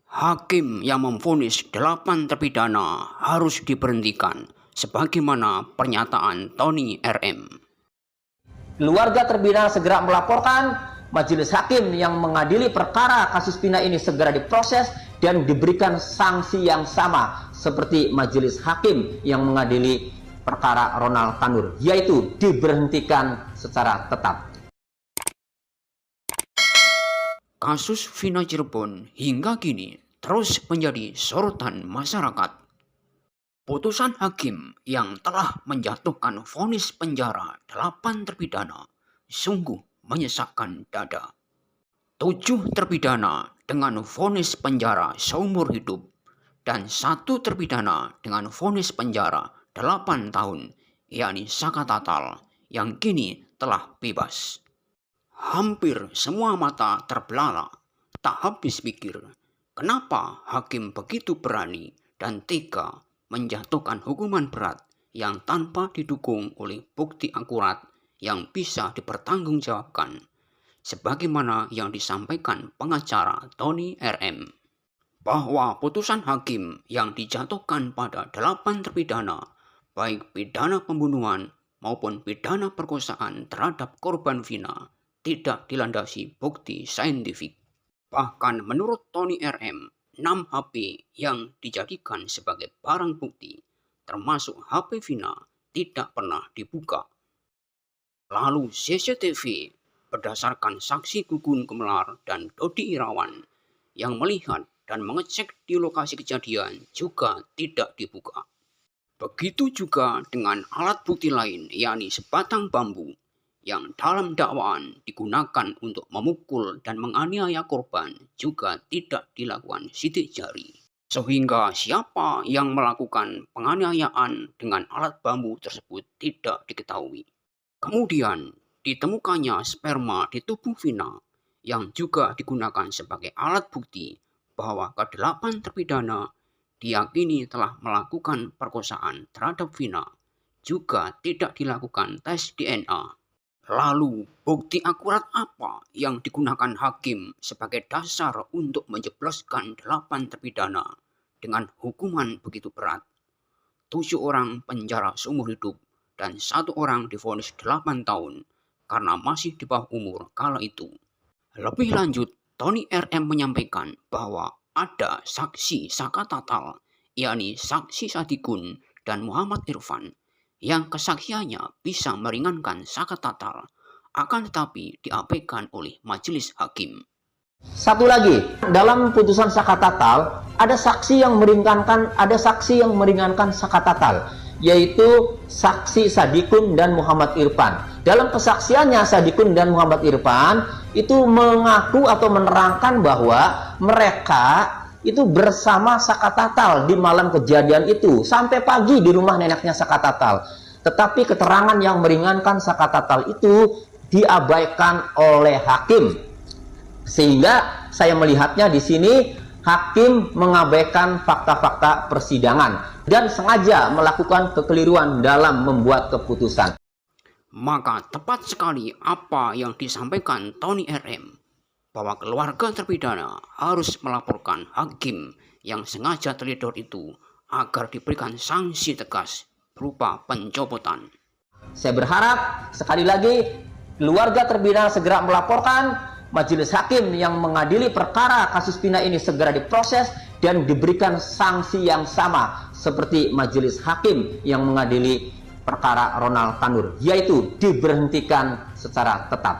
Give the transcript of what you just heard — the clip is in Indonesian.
Hakim yang memvonis 8 terpidana harus diberhentikan, sebagaimana pernyataan Tony RM. Keluarga terpidana segera melaporkan, majelis hakim yang mengadili perkara kasus pidana ini segera diproses dan diberikan sanksi yang sama seperti majelis hakim yang mengadili perkara Ronald Tanur, yaitu diberhentikan secara tetap. Kasus Vina Cirebon hingga kini terus menjadi sorotan masyarakat. Putusan hakim yang telah menjatuhkan vonis penjara 8 terpidana sungguh menyesakkan dada. 7 terpidana dengan vonis penjara seumur hidup dan 1 terpidana dengan vonis penjara 8 tahun, yakni Saka Tatal, yang kini telah bebas. Hampir semua mata terbelalak, tak habis pikir, kenapa hakim begitu berani dan tega menjatuhkan hukuman berat yang tanpa didukung oleh bukti akurat yang bisa dipertanggungjawabkan, sebagaimana yang disampaikan pengacara Tony RM, bahwa putusan hakim yang dijatuhkan pada 8 terpidana, baik pidana pembunuhan maupun pidana perkosaan terhadap korban Vina, tidak dilandasi bukti saintifik. Bahkan menurut Tony RM, 6 HP yang dijadikan sebagai barang bukti, termasuk HP Vina, tidak pernah dibuka. Lalu CCTV berdasarkan saksi Gugun Gumelar dan Dodi Irawan yang melihat dan mengecek di lokasi kejadian juga tidak dibuka. Begitu juga dengan alat bukti lain, yakni sebatang bambu yang dalam dakwaan digunakan untuk memukul dan menganiaya korban juga tidak dilakukan sidik jari. Sehingga siapa yang melakukan penganiayaan dengan alat bambu tersebut tidak diketahui. Kemudian ditemukannya sperma di tubuh Vina yang juga digunakan sebagai alat bukti bahwa ke-8 terpidana diyakini telah melakukan perkosaan terhadap Vina, juga tidak dilakukan tes DNA. Lalu, bukti akurat apa yang digunakan hakim sebagai dasar untuk menjebloskan 8 terpidana dengan hukuman begitu berat? 7 orang penjara seumur hidup dan 1 orang divonis 8 tahun karena masih di bawah umur kala itu. Lebih lanjut, Tony RM menyampaikan bahwa ada saksi Saka Tatal, yakni saksi Sadikun dan Muhammad Irfan, yang kesaksiannya bisa meringankan Saka Tatal, akan tetapi diabaikan oleh majelis hakim. Satu lagi, dalam putusan Saka Tatal ada saksi yang meringankan Saka Tatal, yaitu saksi Sadikun dan Muhammad Irfan. Dalam kesaksiannya, Sadikun dan Muhammad Irfan itu mengaku atau menerangkan bahwa mereka itu bersama Saka Tatal di malam kejadian itu sampai pagi di rumah neneknya Saka Tatal. Tetapi keterangan yang meringankan Saka Tatal itu diabaikan oleh hakim. Sehingga saya melihatnya di sini hakim mengabaikan fakta-fakta persidangan dan sengaja melakukan kekeliruan dalam membuat keputusan. Maka tepat sekali apa yang disampaikan Tony RM, bahwa keluarga terpidana harus melaporkan hakim yang sengaja teledor itu agar diberikan sanksi tegas berupa pencopotan. Saya berharap sekali lagi keluarga terpidana segera melaporkan, majelis hakim yang mengadili perkara kasus pidana ini segera diproses dan diberikan sanksi yang sama seperti majelis hakim yang mengadili perkara Ronald Tanur, yaitu diberhentikan secara tetap.